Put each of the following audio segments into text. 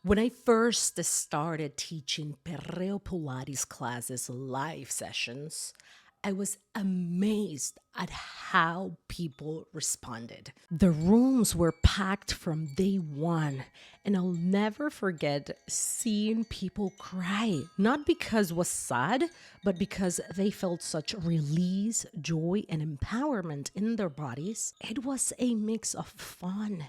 When I first started teaching Perreo Pilates classes live sessions, I was amazed at how people responded. The rooms were packed from day one, and I'll never forget seeing people cry, not because it was sad, but because they felt such release, joy, and empowerment in their bodies. It was a mix of fun,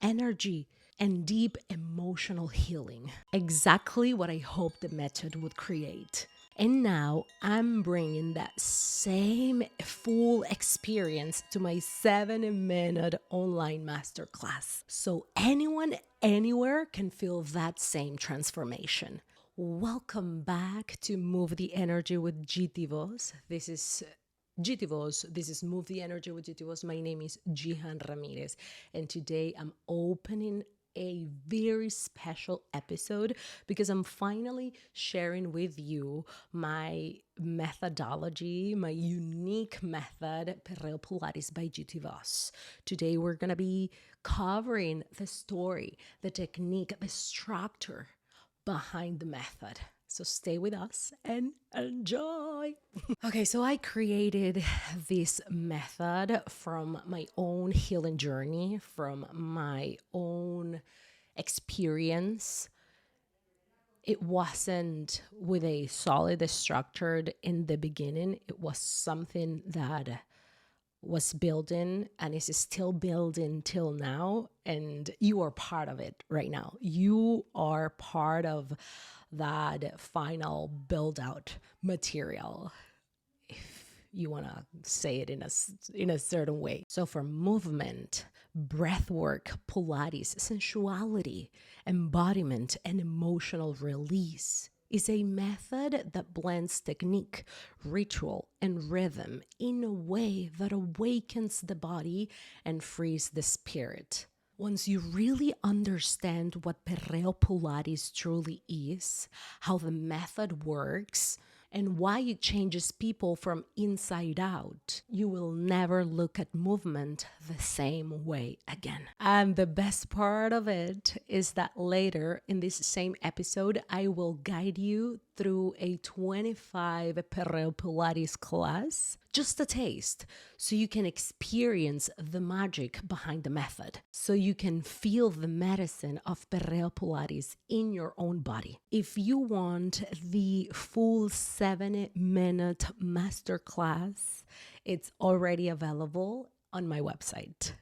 energy, and deep emotional healing. Exactly what I hoped the method would create. And now I'm bringing that same full experience to my 7-minute online masterclass. So anyone, anywhere can feel that same transformation. Welcome back to Move the Energy with JITIVOZ. This is JITIVOZ. This is Move the Energy with JITIVOZ. My name is Jihan Ramirez, and today I'm opening a very special episode because I'm finally sharing with you my methodology, my unique method, Perreo Pilates by JITIVOZ. Today we're going to be covering the story, the technique, the structure behind the method. So stay with us and enjoy. Okay, so I created this method from my own healing journey, from my own experience. It wasn't with a solid structured in the beginning. It was something that was building and is still building till now, and you are part of it right now. You are part of that final build out material, if you want to say it in a certain way. So for movement, breathwork, Pilates, sensuality, embodiment, and emotional release is a method that blends technique, ritual, and rhythm in a way that awakens the body and frees the spirit. Once you really understand what Perreo Pilates truly is, how the method works, and why it changes people from inside out, you will never look at movement the same way again. And the best part of it is that later in this same episode, I will guide you through a 25 Perreo Pilates class, just a taste, so you can experience the magic behind the method, so you can feel the medicine of Perreo Pilates in your own body. If you want the full 7-minute masterclass, it's already available on my website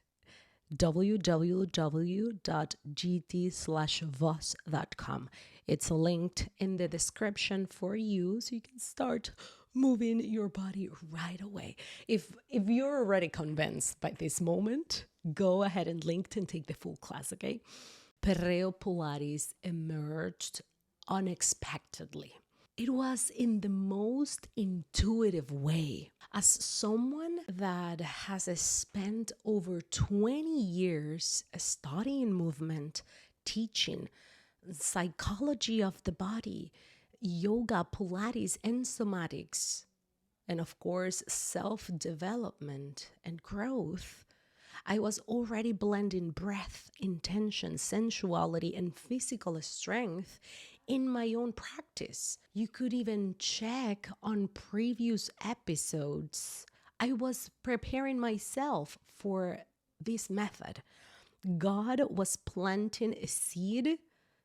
www.gt/voz.com. It's linked in the description for you so you can start moving your body right away. If you're already convinced by this moment, go ahead and link and take the full class, okay? Perreo Pilates emerged unexpectedly. It was in the most intuitive way. As someone that has spent over 20 years studying movement, teaching, psychology of the body, yoga, Pilates, and somatics, and of course, self-development and growth, I was already blending breath, intention, sensuality, and physical strength in my own practice. You could even check on previous episodes. I was preparing myself for this method. God was planting a seed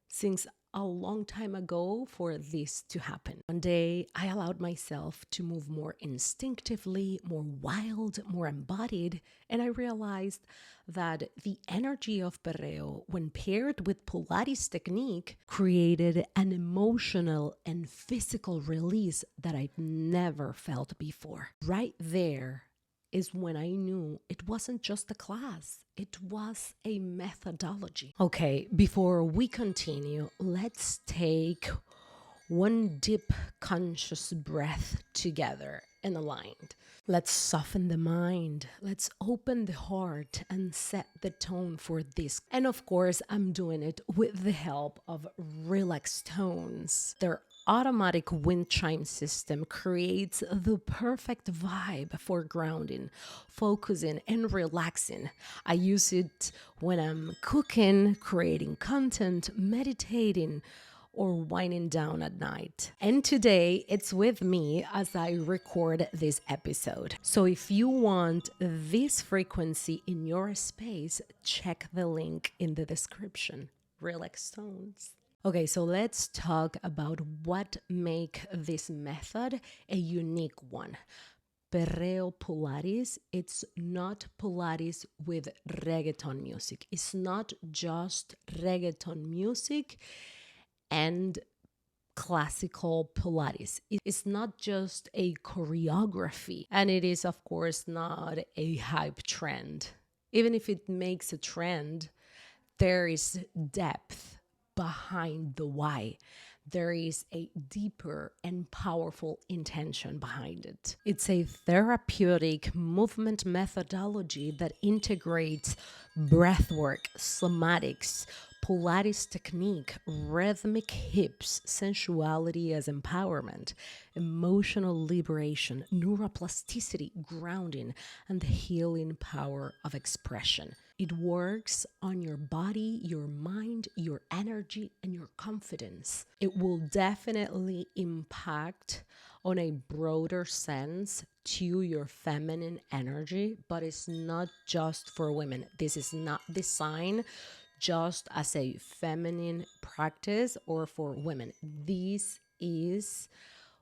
since a long time ago for this to happen. One day, I allowed myself to move more instinctively, more wild, more embodied, and I realized that the energy of Perreo, when paired with Pilates technique, created an emotional and physical release that I'd never felt before. Right there is when I knew it wasn't just a class, it was a methodology. Okay, before we continue, let's take one deep conscious breath together and aligned. Let's soften the mind. Let's open the heart and set the tone for this. And of course, I'm doing it with the help of relaxed tones. They're automatic wind chime system creates the perfect vibe for grounding, focusing, and relaxing. I use it when I'm cooking, creating content, meditating, or winding down at night. And today it's with me as I record this episode. So if you want this frequency in your space, check the link in the description. Relax stones. Okay, so let's talk about what make this method a unique one. Perreo Pilates, it's not Pilates with reggaeton music. It's not just reggaeton music and classical Pilates. It's not just a choreography, and it is, of course, not a hype trend. Even if it makes a trend, there is depth behind the why. There is a deeper and powerful intention behind it. It's a therapeutic movement methodology that integrates breathwork, somatics, Pilates technique, rhythmic hips, sensuality as empowerment, emotional liberation, neuroplasticity, grounding, and the healing power of expression. It works on your body, your mind, your energy, and your confidence. It will definitely impact on a broader sense to your feminine energy, but it's not just for women. This is not designed just as a feminine practice or for women. This is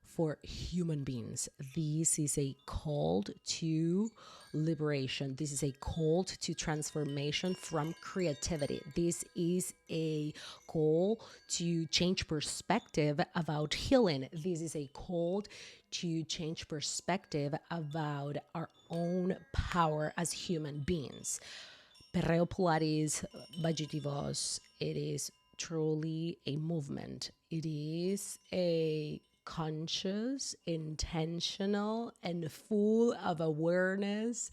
for human beings. This is a call to liberation. This is a call to transformation from creativity. This is a call to change perspective about healing. This is a call to change perspective about our own power as human beings. Perreo Pilates by JITIVOZ, it is truly a movement. It is a conscious, intentional, and full of awareness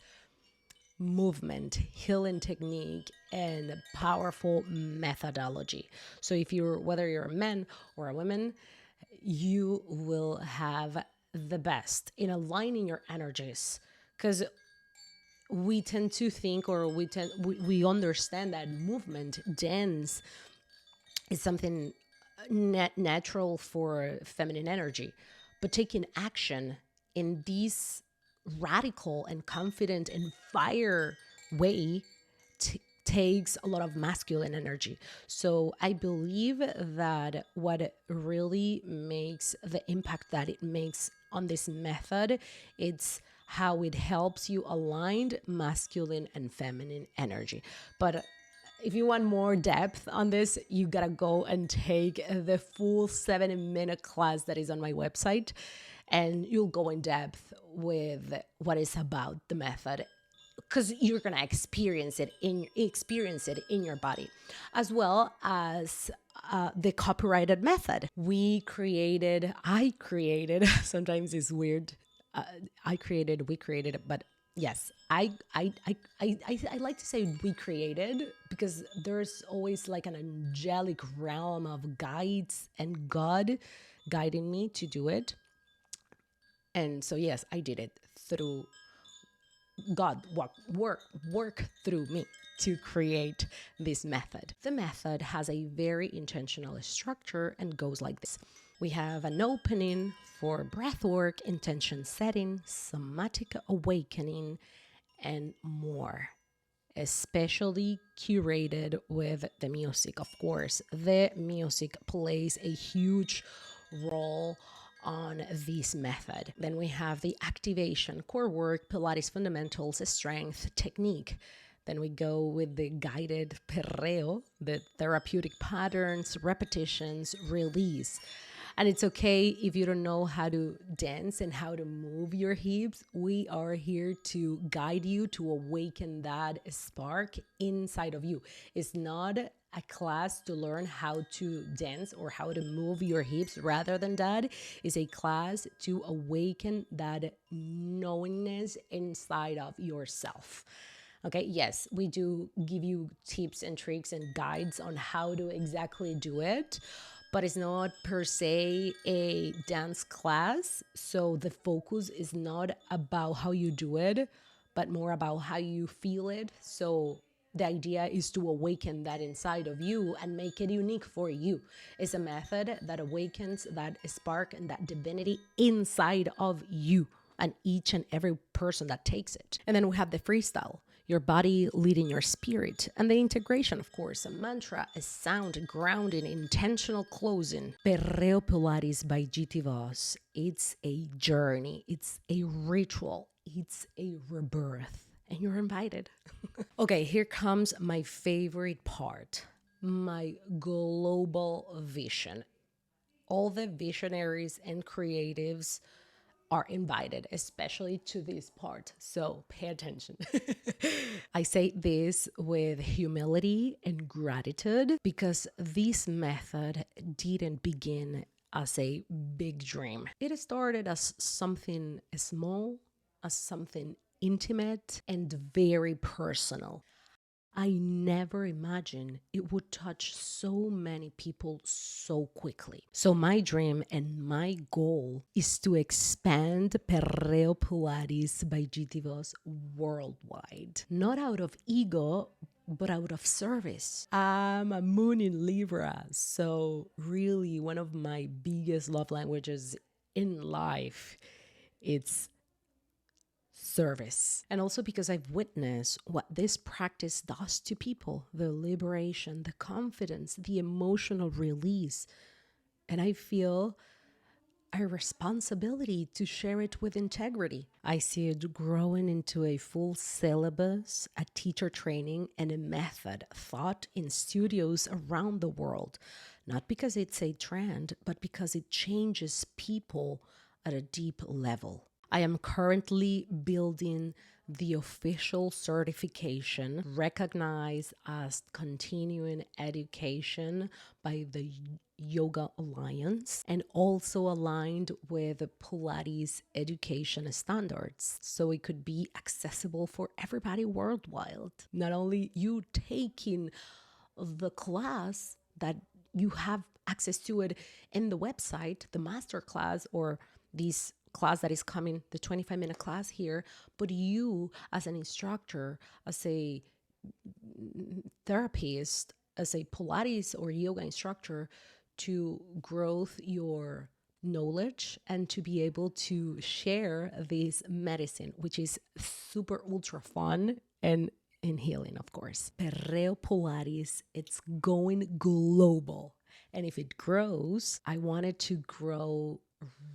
movement, healing technique, and powerful methodology. So whether you're a man or a woman, you will have the best in aligning your energies, because we tend to think, or we understand that movement, dance, is something natural for feminine energy, but taking action in this radical and confident and fire way takes a lot of masculine energy. So I believe that what really makes the impact that it makes on this method, it's how it helps you align masculine and feminine energy. But if you want more depth on this, you gotta go and take the full 7-minute class that is on my website, and you'll go in depth with what is about the method, because you're gonna experience it in your body, as well as the copyrighted method. I created. Sometimes it's weird. We created, but yes, I like to say we created, because there's always like an angelic realm of guides and God guiding me to do it. And so yes, I did it through God work through me to create this method. The method has a very intentional structure and goes like this. We have an opening for breathwork, intention setting, somatic awakening, and more, especially curated with the music. Of course, the music plays a huge role on this method. Then we have the activation, core work, Pilates fundamentals, strength, technique. Then we go with the guided perreo, the therapeutic patterns, repetitions, release. And it's okay if you don't know how to dance and how to move your hips. We are here to guide you to awaken that spark inside of you. It's not a class to learn how to dance or how to move your hips. Rather than that, it's a class to awaken that knowingness inside of yourself. Okay, yes, we do give you tips and tricks and guides on how to exactly do it, but it's not per se a dance class. So the focus is not about how you do it, but more about how you feel it. So the idea is to awaken that inside of you and make it unique for you. It's a method that awakens that spark and that divinity inside of you and each and every person that takes it. And then we have the freestyle, your body leading your spirit, and the integration, of course, a mantra, a sound, grounding, intentional closing. Perreo Pilates by JITIVOZ. It's a journey, it's a ritual, it's a rebirth, and you're invited. Okay, here comes my favorite part, my global vision. All the visionaries and creatives are invited, especially to this part. So pay attention. I say this with humility and gratitude because this method didn't begin as a big dream. It started as something small, as something intimate and very personal. I never imagined it would touch so many people so quickly. So my dream and my goal is to expand Perreo Pilates by JITIVOZ worldwide. Not out of ego, but out of service. I'm a moon in Libra, so really one of my biggest love languages in life, it's service. And also because I've witnessed what this practice does to people, the liberation, the confidence, the emotional release. And I feel a responsibility to share it with integrity. I see it growing into a full syllabus, a teacher training, and a method taught in studios around the world. Not because it's a trend, but because it changes people at a deep level. I am currently building the official certification recognized as continuing education by the Yoga Alliance and also aligned with Pilates education standards so it could be accessible for everybody worldwide. Not only you taking the class that you have access to it in the website, the master class or this class that is coming, the 25-minute class here, but you as an instructor, as a therapist, as a Pilates or yoga instructor, to grow your knowledge and to be able to share this medicine, which is super ultra fun and in healing, of course. Perreo Pilates, it's going global. And if it grows, I want it to grow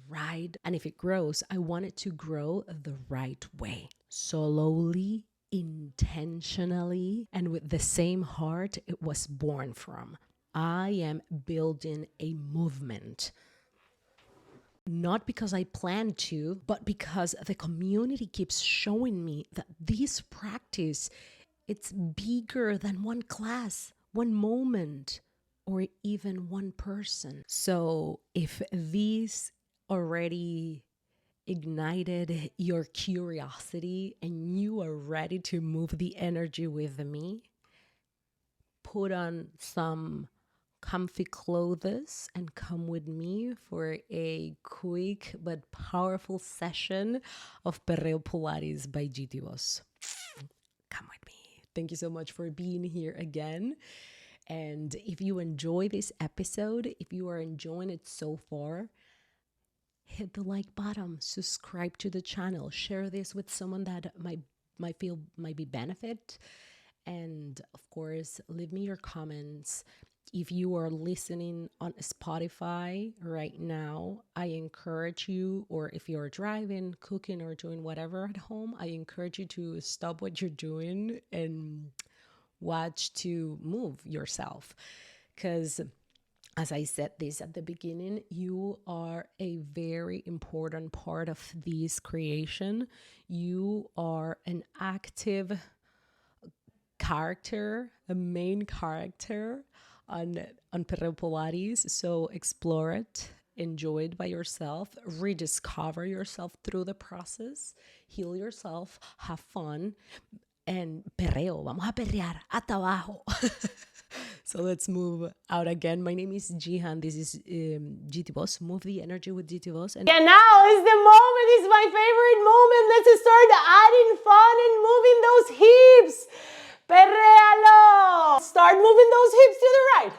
right. And if it grows, I want it to grow the right way. Slowly, intentionally, and with the same heart it was born from. I am building a movement. Not because I plan to, but because the community keeps showing me that this practice, it's bigger than one class, one moment, or even one person. So if these already ignited your curiosity and you are ready to move the energy with me, put on some comfy clothes and come with me for a quick but powerful session of Perreo Pilates by JITIVOZ. Come with me. Thank you so much for being here again. And if you enjoy this episode, if you are enjoying it so far, hit the like button, subscribe to the channel, share this with someone that might be benefit. And of course, leave me your comments. If you are listening on Spotify right now, I encourage you, or if you're driving, cooking, or doing whatever at home, I encourage you to stop what you're doing and watch to move yourself. Because as I said this at the beginning, you are a very important part of this creation. You are an active character, a main character on Perreo Pilates. So explore it, enjoy it by yourself, rediscover yourself through the process, heal yourself, have fun, and perreo, vamos a perrear hasta abajo. So let's move out again. My name is Jihan. This is JITIVOZ. Move the energy with JITIVOZ. And now is the moment. It's my favorite moment. Let's start adding fun and moving those hips. Perréalo. Start moving those hips to the right,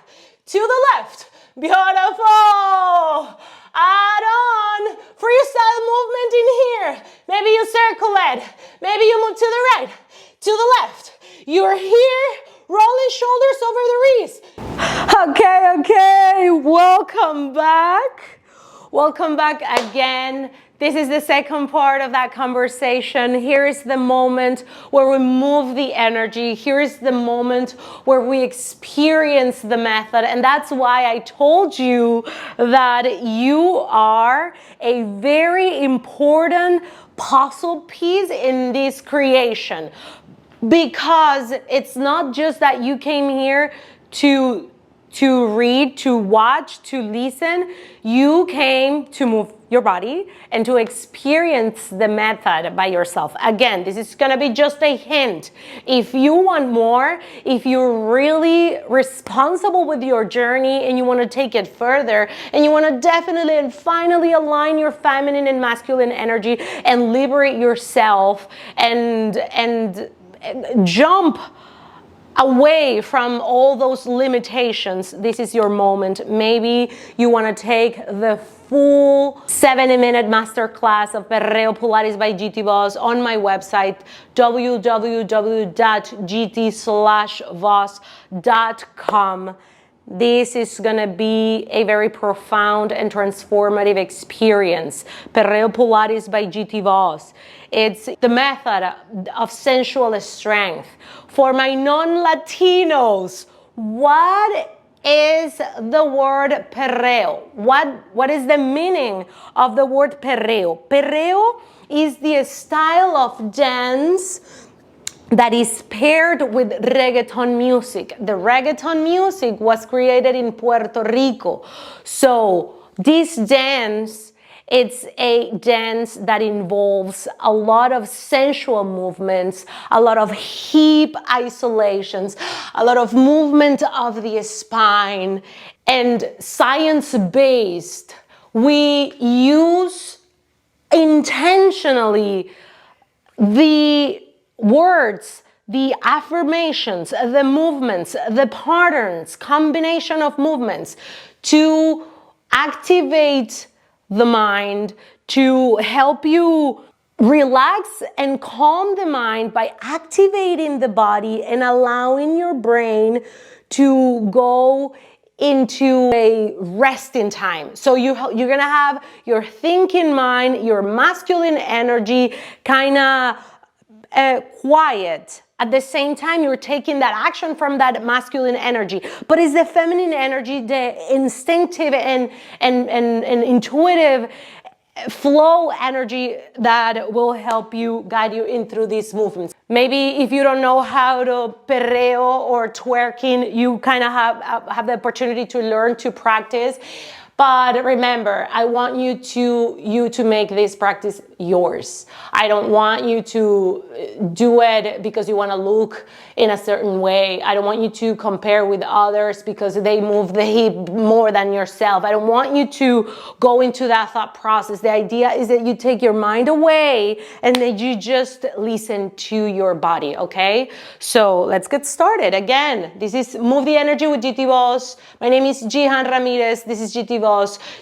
to the left. Beautiful. Add on freestyle movement in here. Maybe you circle it. Maybe you move to the right, to the left. You're here, rolling shoulders over the wrist. Okay. Welcome back. Welcome back again. This is the second part of that conversation. Here is the moment where we move the energy. Here is the moment where we experience the method. And that's why I told you that you are a very important puzzle piece in this creation. Because it's not just that you came here to read, to watch, to listen. You came to move your body and to experience the method by yourself. Again, this is gonna be just a hint. If you want more, if you're really responsible with your journey and you wanna take it further, and you wanna definitely and finally align your feminine and masculine energy and liberate yourself and jump away from all those limitations, this is your moment. Maybe you want to take the full 70-minute masterclass of Perreo Pilates by JITIVOZ on my website, www.gt/voz.com. This is going to be a very profound and transformative experience. Perreo Pilates by JITIVOZ. It's the method of sensual strength. For my non-Latinos, what is the word perreo? What is the meaning of the word perreo? Perreo is the style of dance that is paired with reggaeton music. The reggaeton music was created in Puerto Rico. So this dance, it's a dance that involves a lot of sensual movements, a lot of hip isolations, a lot of movement of the spine, and science-based. We use intentionally the words, the affirmations, the movements, the patterns, combination of movements to activate the mind, to help you relax and calm the mind by activating the body and allowing your brain to go into a resting time. So you're gonna have your thinking mind, your masculine energy kind of quiet. At the same time, you're taking that action from that masculine energy. But it's the feminine energy, the instinctive and intuitive flow energy that will help you, guide you in through these movements. Maybe if you don't know how to perreo or twerking, you kind of have the opportunity to learn, to practice. But remember, I want you to make this practice yours. I don't want you to do it because you want to look in a certain way. I don't want you to compare with others because they move the hip more than yourself. I don't want you to go into that thought process. The idea is that you take your mind away and that you just listen to your body, okay? So let's get started. Again, this is Move the Energy with JITIVOZ. My name is Jihan Ramirez. This is JITIVOZ.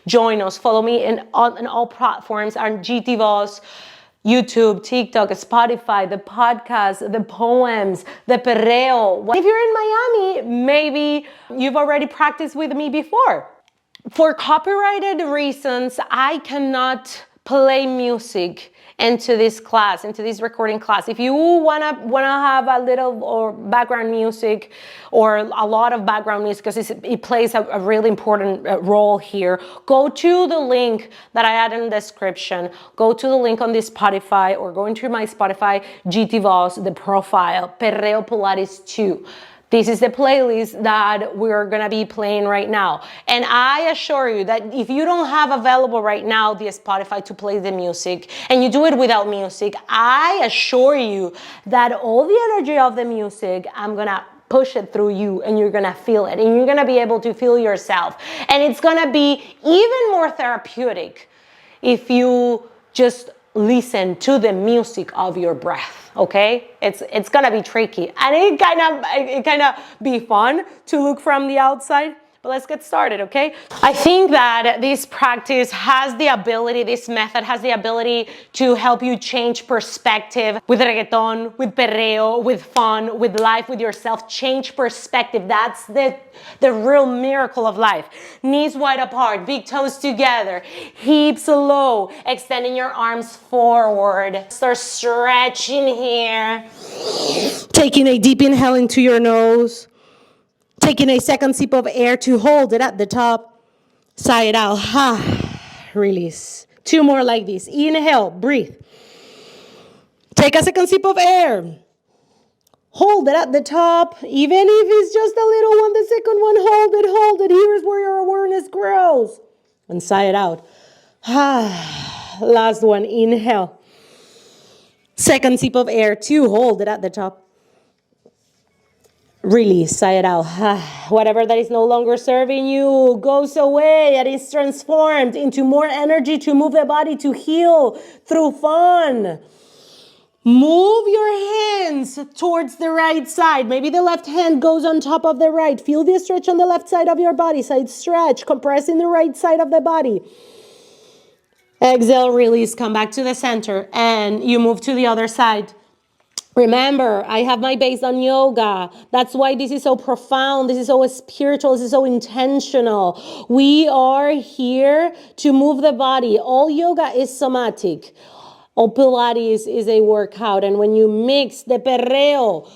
Join us. Follow me on all platforms on JITIVOZ. YouTube, TikTok, Spotify, the podcast, the poems, the perreo. If you're in Miami, maybe you've already practiced with me before. For copyrighted reasons, I cannot play music into this class, into this recording class. If you wanna have a little or background music or a lot of background music, because it plays a really important role here, go to the link that I add in the description. Go to the link on this Spotify or go into my Spotify, JITIVOZ, the profile, Perreo Pilates 2. This is the playlist that we're gonna be playing right now. And I assure you that if you don't have available right now the Spotify to play the music and you do it without music, I assure you that all the energy of the music, I'm gonna push it through you, and you're gonna feel it, and you're gonna be able to feel yourself. And it's gonna be even more therapeutic if you just listen to the music of your breath, okay? It's gonna be tricky, and it kind of be fun to look from the outside. But let's get started, okay? I think that this practice has the ability, this method has the ability to help you change perspective with reggaeton, with perreo, with fun, with life, with yourself. Change perspective. That's the real miracle of life. Knees wide apart, big toes together, hips low, extending your arms forward. Start stretching here. Taking a deep inhale into your nose. Taking a second sip of air to hold it at the top. Sigh it out. Release. 2 more like this. Inhale, breathe. Take a second sip of air. Hold it at the top. Even if it's just a little one, the second one, hold it, hold it. Here is where your awareness grows. And sigh it out. Last one, inhale. Second sip of air, 2, hold it at the top. Release, sigh it out. Whatever that is no longer serving you goes away. It is transformed into more energy to move the body, to heal through fun. Move your hands towards the right side. Maybe the left hand goes on top of the right. Feel the stretch on the left side of your body. Side stretch, compressing the right side of the body. Exhale, release, come back to the center, and you move to the other side. Remember, I have my base on yoga. That's why this is so profound. This is so spiritual. This is so intentional. We are here to move the body. All yoga is somatic. All Pilates is a workout. And when you mix the perreo,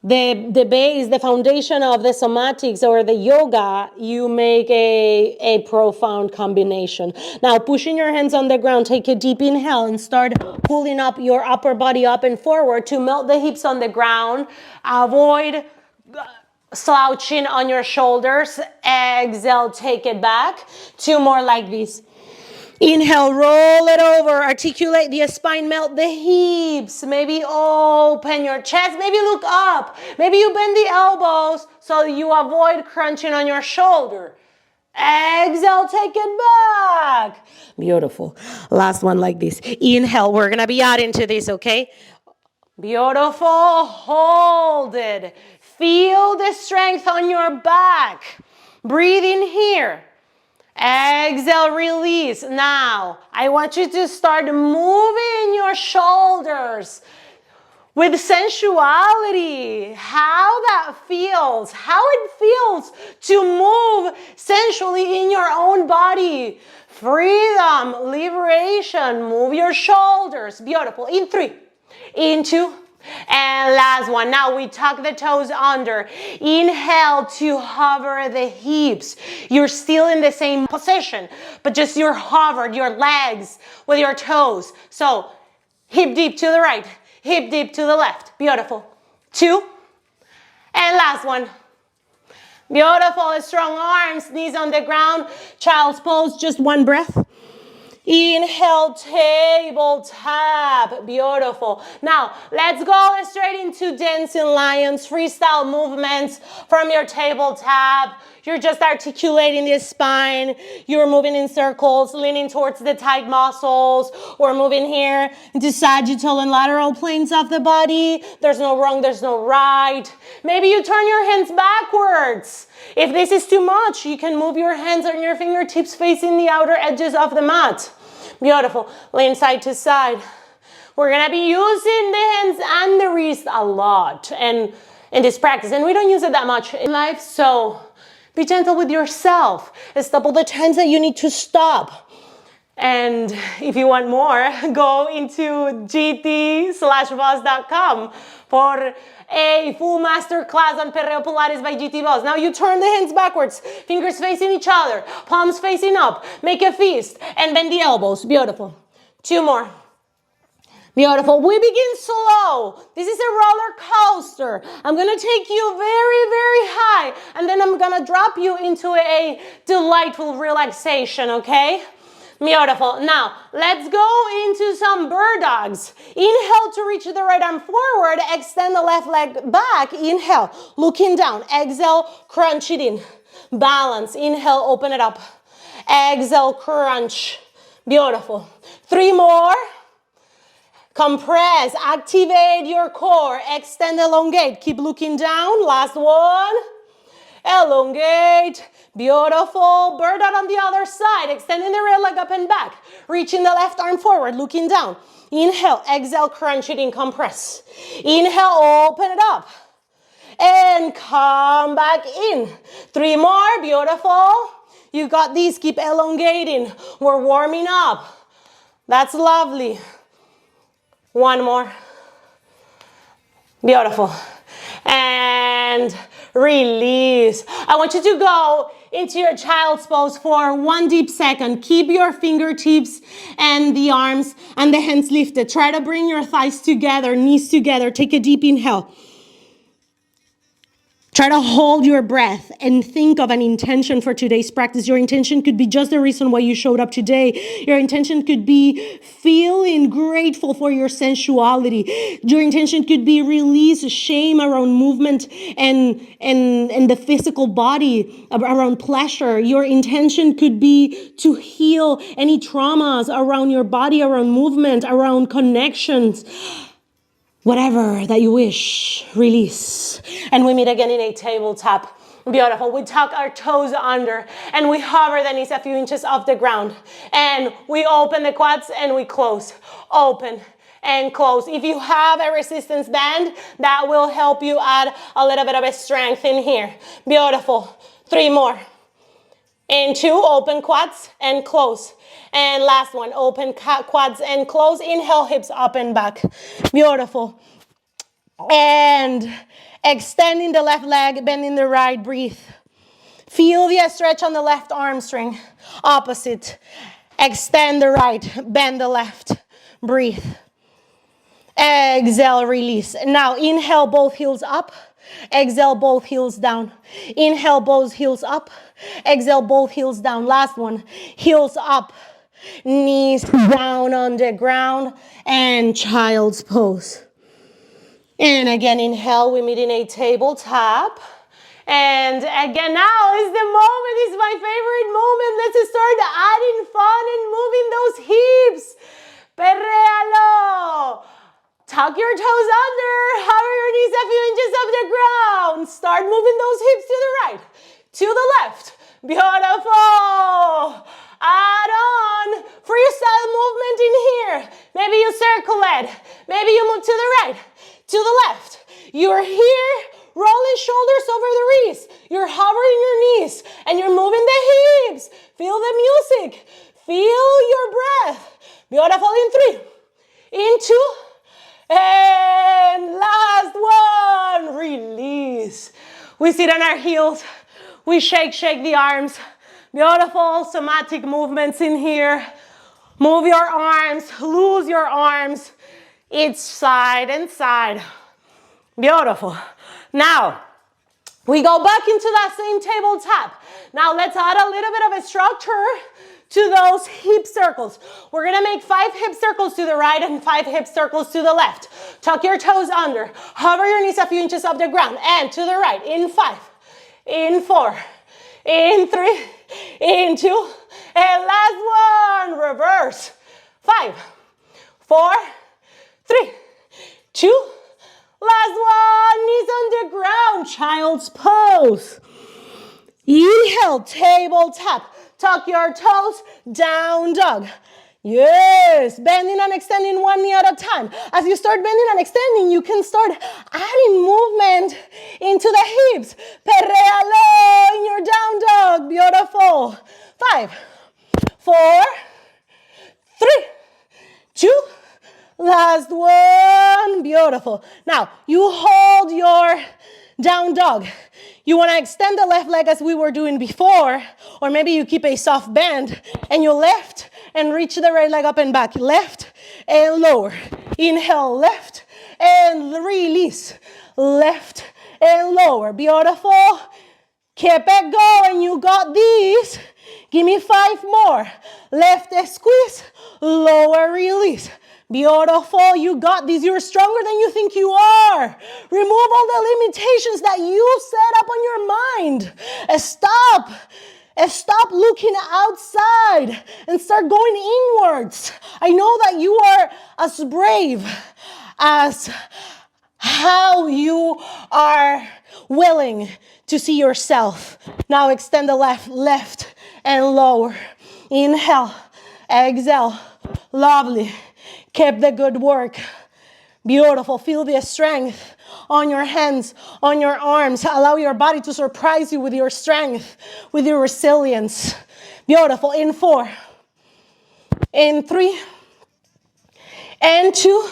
the base, the foundation of the somatics or the yoga, you make a profound combination. Now, pushing your hands on the ground, take a deep inhale and start pulling up your upper body up and forward to melt the hips on the ground. Avoid slouching on your shoulders. Exhale, take it back. 2 more like this. Inhale, roll it over, articulate the spine, melt the hips, maybe open your chest, maybe look up, maybe you bend the elbows so you avoid crunching on your shoulder. Exhale, take it back. Beautiful. Last one like this. Inhale, we're going to be adding to this, okay? Beautiful. Hold it. Feel the strength on your back. Breathe in here. Exhale, release. Now, I want you to start moving your shoulders with sensuality. How that feels. How it feels to move sensually in your own body. Freedom, liberation. Move your shoulders. Beautiful. In 3, in 2, and last one. Now we tuck the toes under. Inhale to hover the hips. You're still in the same position, but just you're hovered your legs with your toes. So hip deep to the right, hip deep to the left. Beautiful. 2, and last one. Beautiful. Strong arms, knees on the ground. Child's pose, just 1 breath. Inhale, table tap. Beautiful. Now, let's go straight into dancing lions, freestyle movements from your table tap. You're just articulating the spine. You're moving in circles, leaning towards the tight muscles. We're moving here into sagittal and lateral planes of the body. There's no wrong, there's no right. Maybe you turn your hands backwards. If this is too much, you can move your hands and your fingertips facing the outer edges of the mat. Beautiful. Lean side to side. We're going to be using the hands and the wrist a lot and in this practice. And we don't use it that much in life, so be gentle with yourself. Stop all the times that you need to stop. And if you want more, go into gt/voz.com for a full master class on Perreo Pilates by JITIVOZ. Now you turn the hands backwards, fingers facing each other, palms facing up, make a fist, and bend the elbows. Beautiful. 2 more. Beautiful. We begin slow. This is a roller coaster. I'm going to take you very, very high, and then I'm going to drop you into a delightful relaxation, okay? Beautiful. Now, let's go into some bird dogs. Inhale to reach the right arm forward. Extend the left leg back. Inhale, looking down. Exhale, crunch it in. Balance. Inhale, open it up. Exhale, crunch. Beautiful. 3 more. Compress. Activate your core. Extend, elongate. Keep looking down. Last one. Elongate. Beautiful. Bird out on the other side. Extending the right leg up and back. Reaching the left arm forward. Looking down. Inhale. Exhale. Crunch it in. Compress. Inhale. Open it up. And come back in. 3 more. Beautiful. You got these. Keep elongating. We're warming up. That's lovely. 1 more. Beautiful. And release. I want you to go into your child's pose for 1 deep second. Keep your fingertips and the arms and the hands lifted. Try to bring your thighs together, knees together. Take a deep inhale. Try to hold your breath and think of an intention for today's practice. Your intention could be just the reason why you showed up today. Your intention could be feeling grateful for your sensuality. Your intention could be release shame around movement and the physical body, around pleasure. Your intention could be to heal any traumas around your body, around movement, around connections. Whatever that you wish, release. And we meet again in a tabletop. Beautiful. We tuck our toes under and we hover the knees a few inches off the ground. And we open the quads and we close. Open and close. If you have a resistance band, that will help you add a little bit of a strength in here. Beautiful. 3 more. And 2, open quads and close. And last one, open quads and close. Inhale, hips up and back. Beautiful. And extending the left leg, bending the right, breathe. Feel the stretch on the left arm string. Opposite. Extend the right, bend the left, breathe. Exhale, release. Now inhale, both heels up. Exhale, both heels down. Inhale, both heels up. Exhale, both heels down. Last one. Heels up. Knees down on the ground. And child's pose. And again, inhale. We meet in a tabletop. And again, now is the moment. It's my favorite moment. Let's start adding fun and moving those hips. Perréalo. Tuck your toes under, hover your knees a few inches off the ground. Start moving those hips to the right, to the left. Beautiful. Add on freestyle movement in here. Maybe you circle it. Maybe you move to the right, to the left. You're here, rolling shoulders over the wrists. You're hovering your knees and you're moving the hips. Feel the music. Feel your breath. Beautiful in 3, in 2, and last one, release. We sit on our heels. We shake the arms. Beautiful somatic movements in here. Move your arms, lose your arms. Each side and side. Beautiful. Now, we go back into that same tabletop. Now let's add a little bit of a structure to those hip circles. We're gonna make 5 hip circles to the right and 5 hip circles to the left. Tuck your toes under. Hover your knees a few inches off the ground. And to the right in 5, in 4, in 3, in 2, and last one, reverse. 5, 4, 3, 2, last one, knees on the ground, child's pose. Inhale, tabletop. Tuck your toes, down dog. Yes, bending and extending one knee at a time. As you start bending and extending, you can start adding movement into the hips. Perréalo in your down dog. Beautiful. 5, 4, 3, 2, last one. Beautiful. Now, you hold your down dog. You want to extend the left leg as we were doing before, or maybe you keep a soft bend and you lift and reach the right leg up and back. Left and lower. Inhale, left and release. Left and lower. Beautiful. Keep it going. You got these. Give me 5 more. Left squeeze, lower release. Beautiful, you got this. You're stronger than you think you are. Remove all the limitations that you set up on your mind. Stop looking outside and start going inwards. I know that you are as brave as how you are willing to see yourself. Now extend the left and lower. Inhale, exhale. Lovely. Keep the good work. Beautiful. Feel the strength on your hands, on your arms. Allow your body to surprise you with your strength, with your resilience. Beautiful. In 4, in 3, and 2,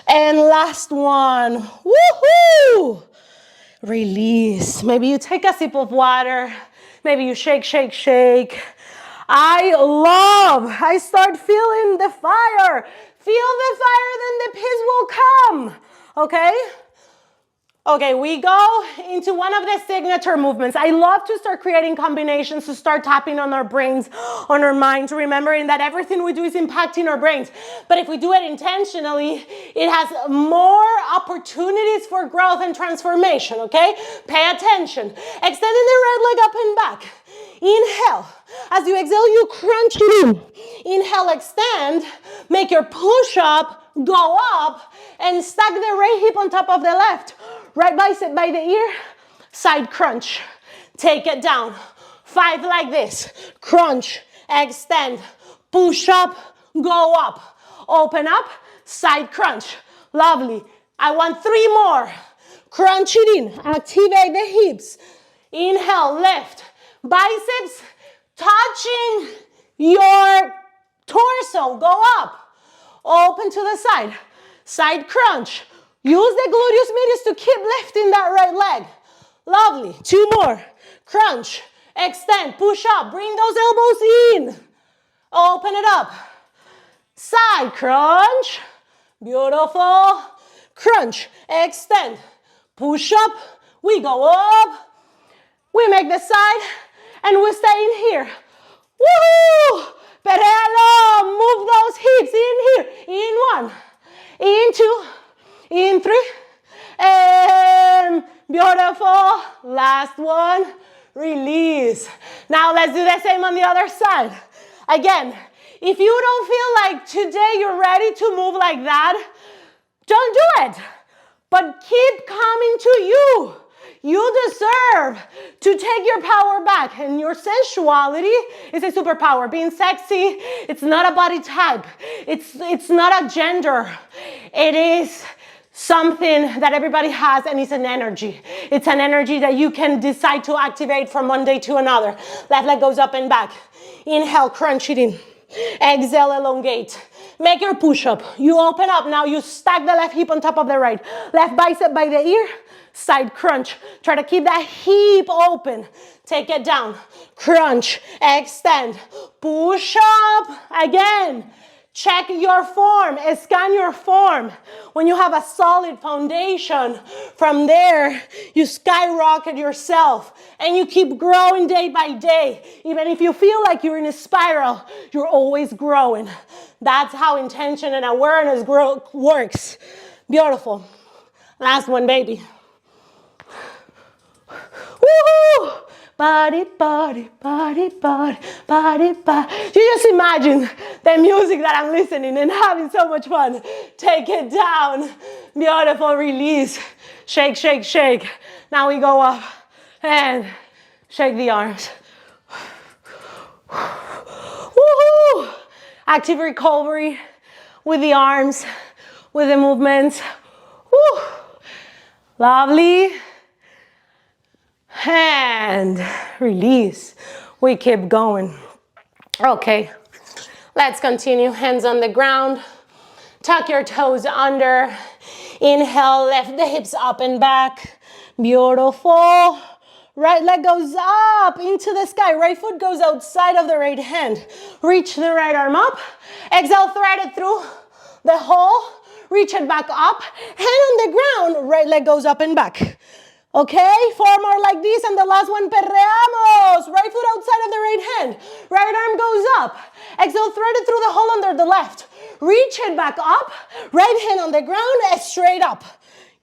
and last one. Woohoo! Release. Maybe you take a sip of water. Maybe you shake, shake, shake. I start feeling the fire. Feel the fire, then the peace will come. Okay? Okay, we go into one of the signature movements. I love to start creating combinations, to start tapping on our brains, on our minds, remembering that everything we do is impacting our brains. But if we do it intentionally, it has more opportunities for growth and transformation, okay? Pay attention. Extending the right leg up and back. Inhale. As you exhale, you crunch it in. Inhale, extend. Make your push-up go up and stack the right hip on top of the left. Right bicep by the ear, side crunch. Take it down. 5 like this. Crunch, extend, push up, go up. Open up, side crunch. Lovely. I want 3 more. Crunch it in. Activate the hips. Inhale, lift. Biceps touching your torso. Go up. Open to the side. Side crunch. Use the gluteus medius to keep lifting that right leg. Lovely. 2 more. Crunch. Extend. Push up. Bring those elbows in. Open it up. Side crunch. Beautiful. Crunch. Extend. Push up. We go up. We make the side. And we stay in here. Woohoo! Perreo. Move those hips in here. In 1. In 2. In 3, and beautiful. Last one, release. Now let's do the same on the other side. Again, if you don't feel like today you're ready to move like that, don't do it. But keep coming to you. You deserve to take your power back, and your sensuality is a superpower. Being sexy, it's not a body type. It's not a gender. It is something that everybody has, and it's an energy. It's an energy that you can decide to activate from one day to another. Left leg goes up and back. Inhale, crunch it in. Exhale, elongate. Make your push-up. You open up. Now you stack the left hip on top of the right. Left bicep by the ear. Side crunch. Try to keep that hip open. Take it down. Crunch. Extend. Push up. Again. Check your form, scan your form. When you have a solid foundation, from there, you skyrocket yourself and you keep growing day by day. Even if you feel like you're in a spiral, you're always growing. That's how intention and awareness works. Beautiful. Last one, baby. Woohoo! Body, body, body, body, body, body. You just imagine the music that I'm listening and having so much fun. Take it down. Beautiful. Release. Shake, shake, shake. Now we go up and shake the arms. Woohoo! Active recovery with the arms, with the movements. Woo! Lovely. And release. We keep going. Okay, let's continue. Hands on the ground. Tuck your toes under. Inhale, lift the hips up and back. Beautiful. Right leg goes up into the sky. Right foot goes outside of the right hand. Reach the right arm up. Exhale, thread it through the hole. Reach it back up. Hand on the ground. Right leg goes up and back. Okay, 4 more like this, and the last one, perreamos. Right foot outside of the right hand. Right arm goes up. Exhale, thread it through the hole under the left. Reach it back up. Right hand on the ground, straight up.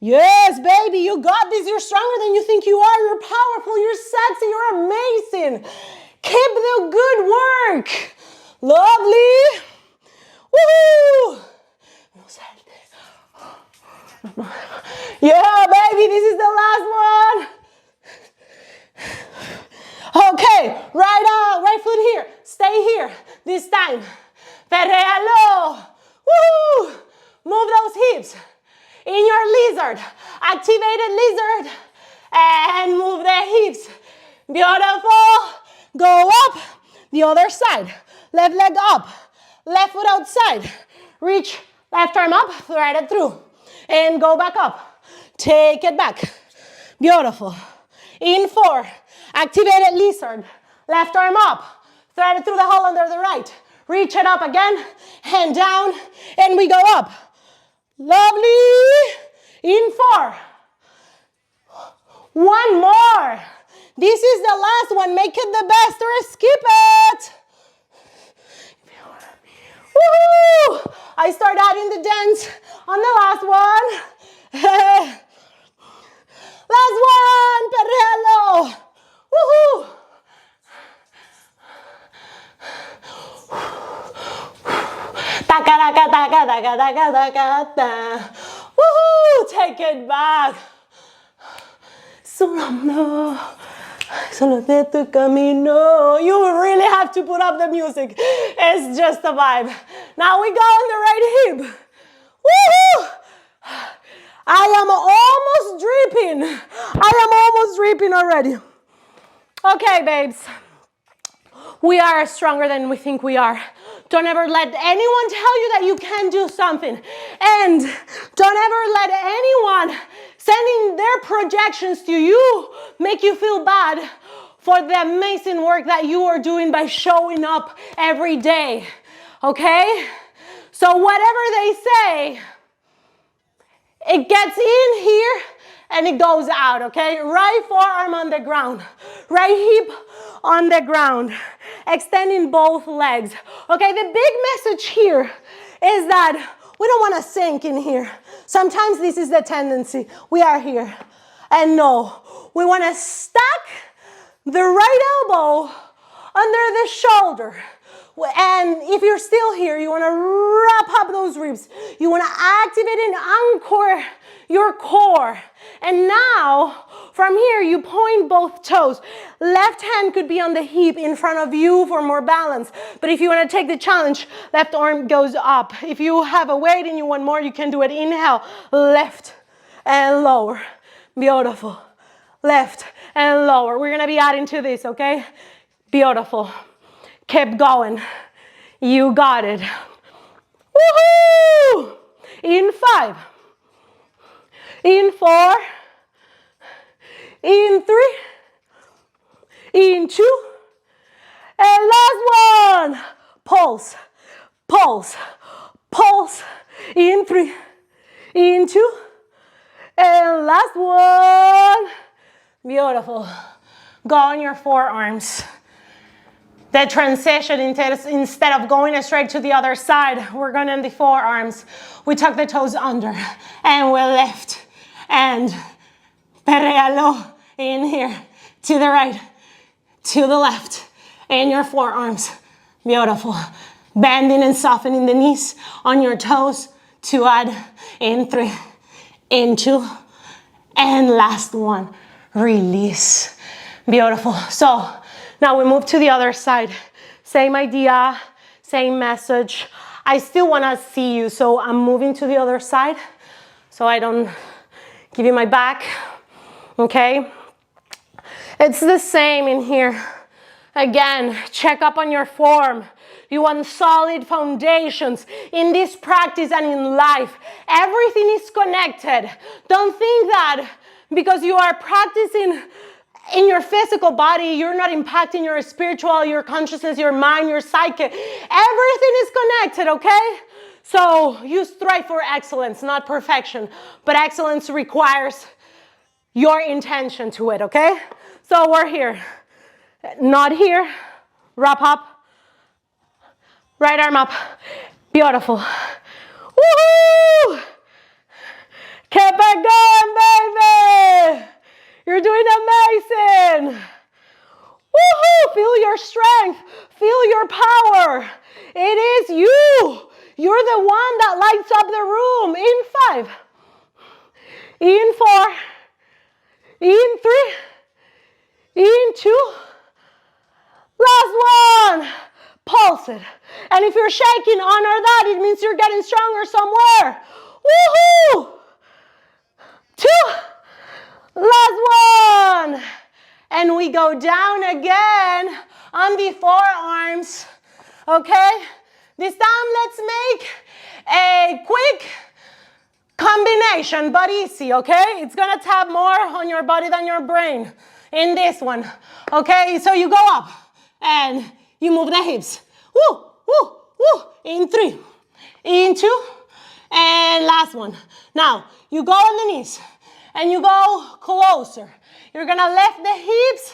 Yes, baby, you got this. You're stronger than you think you are. You're powerful, you're sexy, you're amazing. Keep the good work. Lovely. Woohoo! Yeah, baby, this is the last one. Okay, right foot here. Stay here this time. Perrealo. Woo! Move those hips. In your lizard, activated lizard, and move the hips. Beautiful. Go up. The other side. Left leg up. Left foot outside. Reach left arm up, thread it through. And go back up. Take it back. Beautiful. In 4. Activated lizard. Left arm up. Thread it through the hole under the right. Reach it up again. Hand down. And we go up. Lovely. In 4. One more. This is the last one. Make it the best or skip it. Woohoo! I start adding the dance on the last one. Last one, perrealo. Woohoo! Taka taka taka taka taka taka taka. Woohoo! Take it back. Solo de tu camino. You really have to put up the music. It's just a vibe. Now we go on the right hip. Woohoo! I am almost dripping. I am almost dripping already. Okay, babes. We are stronger than we think we are. Don't ever let anyone tell you that you can't do something. And don't ever let anyone sending their projections to you make you feel bad for the amazing work that you are doing by showing up every day. Okay? So whatever they say, it gets in here and it goes out, okay? Right forearm on the ground. Right hip on the ground. Extending both legs. Okay, the big message here is that we don't want to sink in here. Sometimes this is the tendency. We are here. And no, we want to stack the right elbow under the shoulder. And if you're still here, you want to wrap up those ribs. You want to activate and anchor your core. And now, from here, you point both toes. Left hand could be on the hip in front of you for more balance. But if you want to take the challenge, left arm goes up. If you have a weight and you want more, you can do it. Inhale, left and lower. Beautiful. Left and lower. We're going to be adding to this, okay? Beautiful. Keep going. You got it. Woohoo! In 5. In 4. In 3. In 2. And last one. Pulse. Pulse. Pulse. In 3. In 2. And last one. Beautiful. Go on your forearms. The transition, instead of going straight to the other side, we're going in the forearms. We tuck the toes under and we lift. And perrealo in here, to the right, to the left, and your forearms. Beautiful. Bending and softening the knees on your toes to add in 3, in 2, and last one, release. Beautiful. So now we move to the other side. Same idea, same message. I still want to see you, so I'm moving to the other side so I don't give you my back, okay? It's the same in here. Again, check up on your form. You want solid foundations in this practice and in life. Everything is connected. Don't think that because you are practicing in your physical body, you're not impacting your spiritual, your consciousness, your mind, your psyche. Everything is connected, okay? So you strive for excellence, not perfection. But excellence requires your intention to it, okay? So we're here. Not here. Wrap up. Right arm up. Beautiful. Woohoo! Keep it going, baby. You're doing amazing. Woohoo! Feel your strength. Feel your power. It is you. You're the one that lights up the room. In 5. In 4. In 3. In 2. Last one. Pulse it. And if you're shaking, honor that. It means you're getting stronger somewhere. Woohoo! 2. Last one. And we go down again on the forearms. Okay? This time, let's make a quick combination, but easy, okay? It's gonna tap more on your body than your brain in this one. Okay? So you go up and you move the hips. Woo, woo, woo. In 3, in 2, and last one. Now, you go on the knees and you go closer. You're gonna lift the hips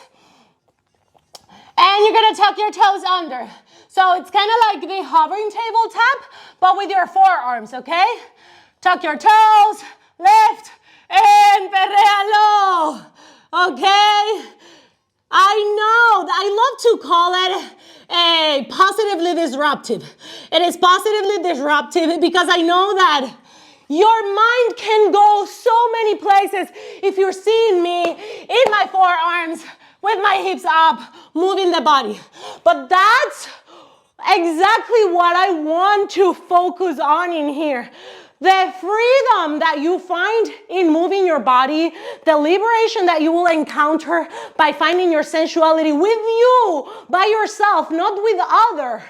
and you're gonna tuck your toes under. So it's kind of like the hovering table tap, but with your forearms, okay? Tuck your toes, lift, and perréalo, okay? I know, I love to call it a positively disruptive. It is positively disruptive because I know that your mind can go so many places if you're seeing me in my forearms with my hips up, moving the body. But that's exactly what I want to focus on in here. The freedom that you find in moving your body, the liberation that you will encounter by finding your sensuality with you, by yourself, not with other.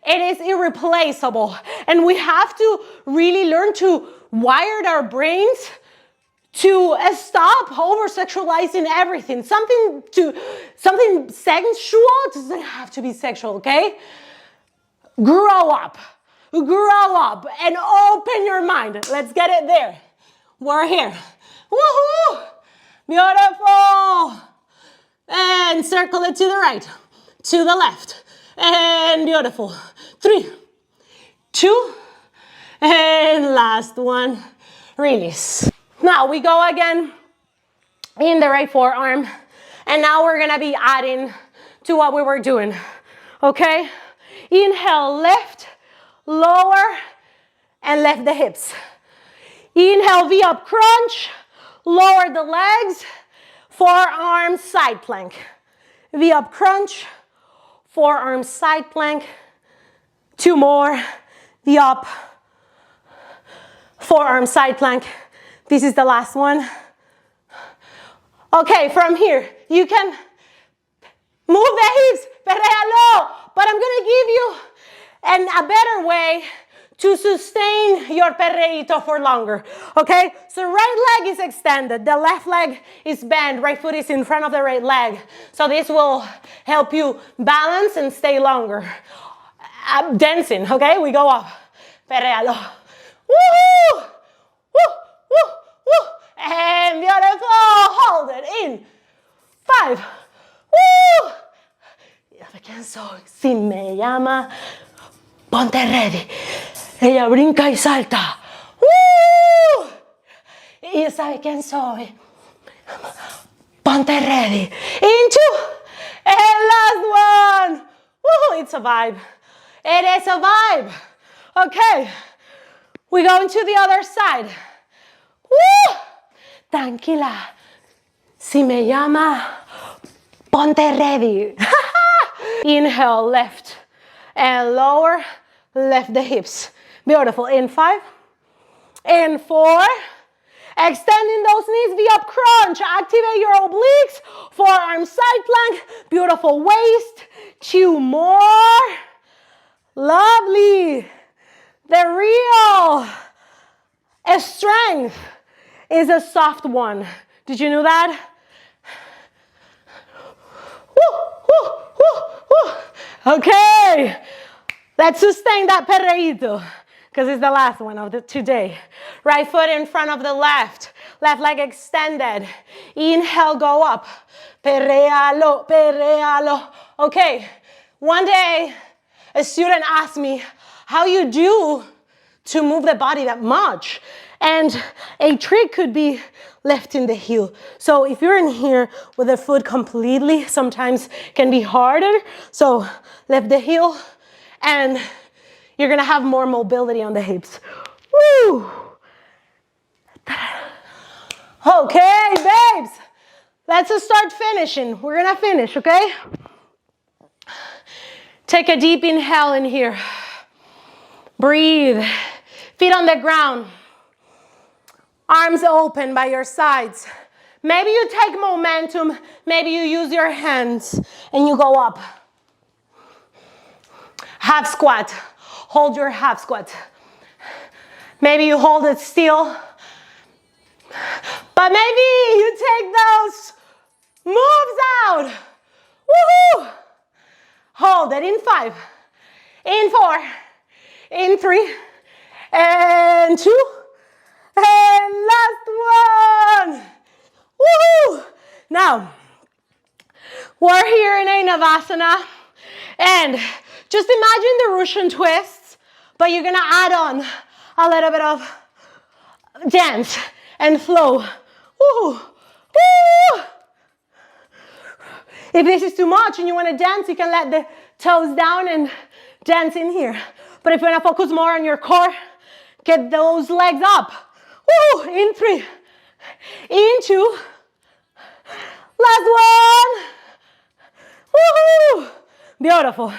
It is irreplaceable. And we have to really learn to wire our brains to stop over-sexualizing everything. Something sensual doesn't have to be sexual, okay? Grow up and open your mind. Let's get it there. We're here. Woohoo! Beautiful. And circle it to the right, to the left, and beautiful. 3, 2, and last one. Release. Now we go again in the right forearm, and now we're gonna be adding to what we were doing, okay? Inhale, lift, lower, and lift the hips. Inhale, V up crunch, lower the legs, forearm side plank. V up crunch, forearm side plank. 2 more, V up, forearm side plank. This is the last one. Okay, from here, you can move the hips, perréalo, but I'm gonna give you a better way to sustain your perreíto for longer, okay? So right leg is extended, the left leg is bent, right foot is in front of the right leg. So this will help you balance and stay longer. Dancing, okay? We go up, perréalo. Woo! Woo! Woo! Woo! And beautiful, hold it in. 5. Woo! ¿Quién soy? Si me llama, ponte ready. Ella brinca y salta. ¡Woo! Y sabe quién soy. Ponte ready. Into. And last one. Woo! It's a vibe. It is a vibe. Okay. We go into the other side. Woo! Tranquila. Si me llama, ponte ready. Inhale, lift and lower, lift the hips. Beautiful. In 5, in 4, extending those knees, V up crunch. Activate your obliques, forearm side plank. Beautiful waist. 2 more. Lovely. The real strength is a soft one. Did you know that? Woo, woo, woo, woo. Okay, let's sustain that perreíto. because it's the last one of the today. Right foot in front of the left. Left leg extended. Inhale, go up. Perrealo, perrealo. Okay, one day a student asked me how you do to move the body that much. And a trick could be lifting the heel. So if you're in here with the foot completely, sometimes can be harder. So lift the heel and you're gonna have more mobility on the hips. Woo! Okay, babes. Let's just start finishing. We're gonna finish, okay? Take a deep inhale in here. Breathe. Feet on the ground. Arms open by your sides. Maybe you take momentum. Maybe you use your hands and you go up. Half squat. Hold your half squat. Maybe you hold it still. But maybe you take those moves out. Woohoo! Hold it in 5, in 4, in 3, and 2, and last one. Woohoo! Now, we're here in a Navasana, and just imagine the Russian twists, but you're gonna add on a little bit of dance and flow. Woo! Woo! If this is too much and you want to dance, you can let the toes down and dance in here. But if you want to focus more on your core, get those legs up. Woo! In 3, in 2, last one. Woohoo! Beautiful.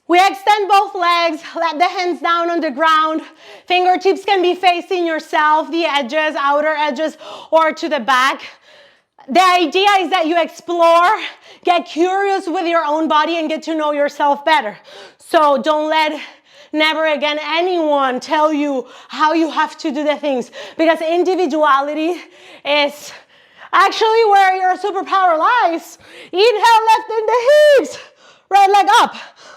We extend both legs, let the hands down on the ground. Fingertips can be facing yourself, the edges, outer edges, or to the back. The idea is that you explore, get curious with your own body and get to know yourself better. So don't let never again anyone tell you how you have to do the things, because individuality is actually where your superpower lies. Inhale, left in the hips. Right leg up,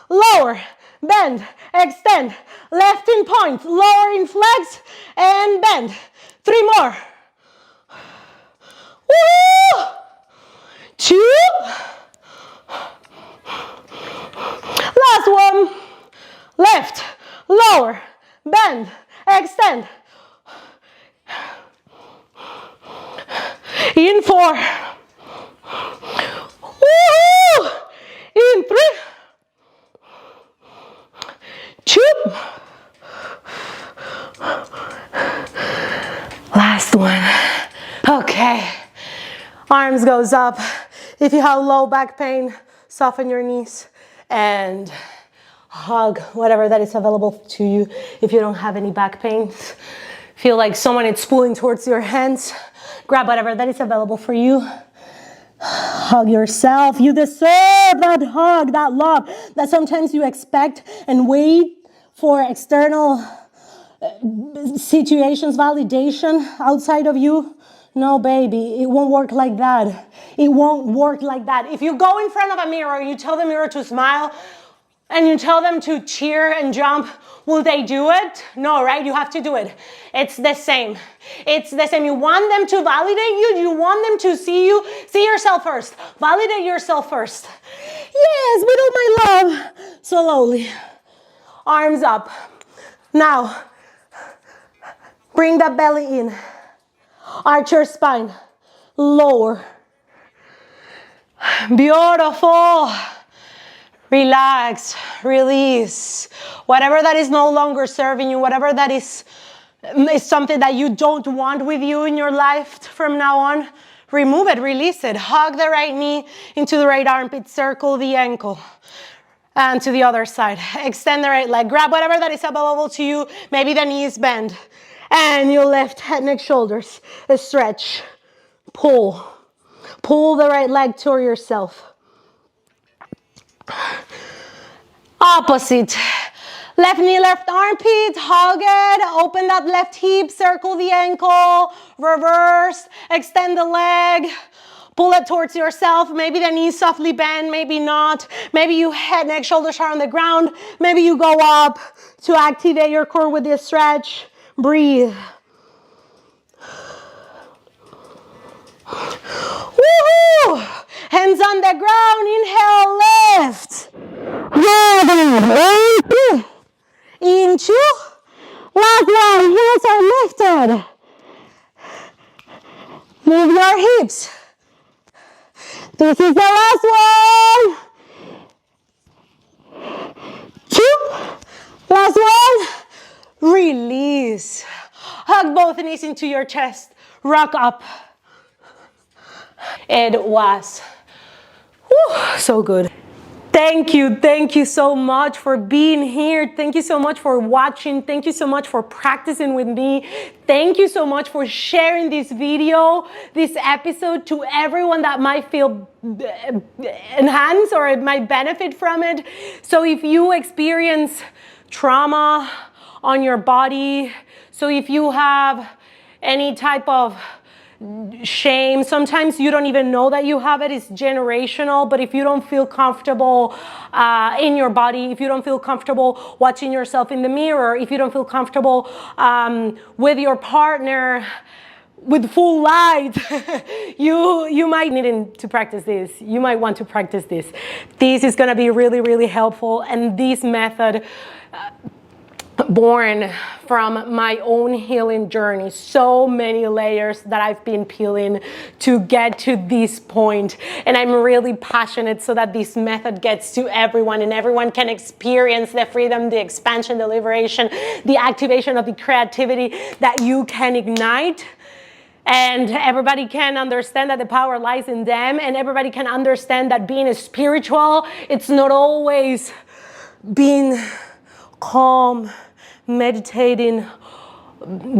lower, bend, extend. Left in point, lower in flex, and bend. 3 more. Woo! 2. Last one. Lift, lower, bend, extend. In 4. Woo! In 3. 2. Last one. Okay. Arms goes up. If you have low back pain, soften your knees and hug whatever that is available to you. If you don't have any back pains, feel like someone is pulling towards your hands, grab whatever that is available for you. Hug yourself. You deserve that hug, that love that sometimes you expect and wait for external situations, validation outside of you. No, baby, it won't work like that. It won't work like that. If you go in front of a mirror and you tell the mirror to smile and you tell them to cheer and jump, will they do it? No, right? You have to do it. It's the same. It's the same. You want them to validate you. You want them to see you. See yourself first. Validate yourself first. Yes, with all my love. Slowly. Arms up. Now, bring that belly in. Arch your spine. Lower. Beautiful. Relax. Release. Whatever that is no longer serving you, whatever that is something that you don't want with you in your life from now on, remove it, release it. Hug the right knee into the right armpit, circle the ankle. And to the other side. Extend the right leg. Grab whatever that is available to you. Maybe the knees bend. And you lift head, neck, shoulders. A stretch. Pull. Pull the right leg toward yourself. Opposite. Left knee, left armpit. Hug it. Open that left hip. Circle the ankle. Reverse. Extend the leg. Pull it towards yourself. Maybe the knees softly bend, maybe not. Maybe you head, neck, shoulders are on the ground. Maybe you go up to activate your core with this stretch. Breathe. Woohoo! Hands on the ground. Inhale, lift. Into. Last one. Heels are lifted. Move your hips. This is the last one. 2. Last one. Release. Hug both knees into your chest. Rock up. It was so good. Thank you so much for being here. Thank you so much for watching. Thank you so much for practicing with me. Thank you so much for sharing this video, this episode to everyone that might feel enhanced or might benefit from it. So if you experience trauma on your body, so if you have any type of shame, sometimes you don't even know that you have it, it's generational, but if you don't feel comfortable in your body, if you don't feel comfortable watching yourself in the mirror, if you don't feel comfortable with your partner with full light, you might need to practice this. You might want to practice this. This is going to be really, really helpful, and this method born from my own healing journey, so many layers that I've been peeling to get to this point, and I'm really passionate so that this method gets to everyone and everyone can experience the freedom, the expansion, the liberation, the activation of the creativity that you can ignite. And everybody can understand that the power lies in them, and everybody can understand that being a spiritual, it's not always being calm, meditating,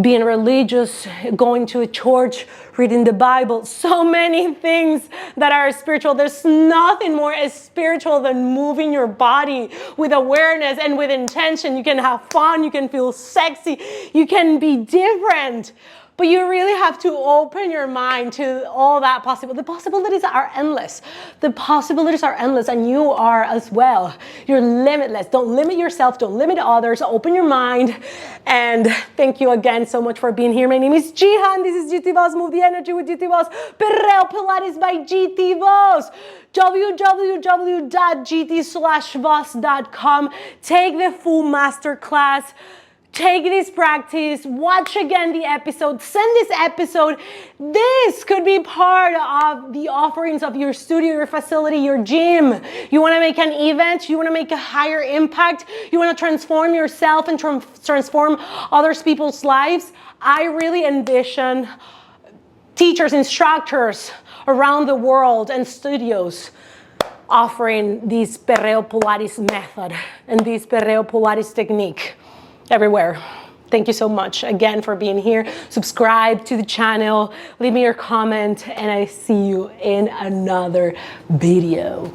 being religious, going to a church, reading the Bible, so many things that are spiritual. There's nothing more spiritual than moving your body with awareness and with intention. You can have fun, you can feel sexy, you can be different. But you really have to open your mind to all that possible. The possibilities are endless. The possibilities are endless, and you are as well. You're limitless. Don't limit yourself. Don't limit others. Open your mind. And thank you again so much for being here. My name is Jihan. This is JITIVOZ. Move the energy with JITIVOZ. Perreo Pilates by JITIVOZ. www.gt/voz.com. Take the full masterclass. Take this practice, watch again the episode, send this episode. This could be part of the offerings of your studio, your facility, your gym. You want to make an event, you want to make a higher impact, you want to transform yourself and transform other people's lives. I really envision teachers, instructors around the world and studios offering this Perreo Pilates method and this Perreo Pilates technique everywhere. Thank you so much again for being here. Subscribe to the channel, leave me your comment, and I see you in another video.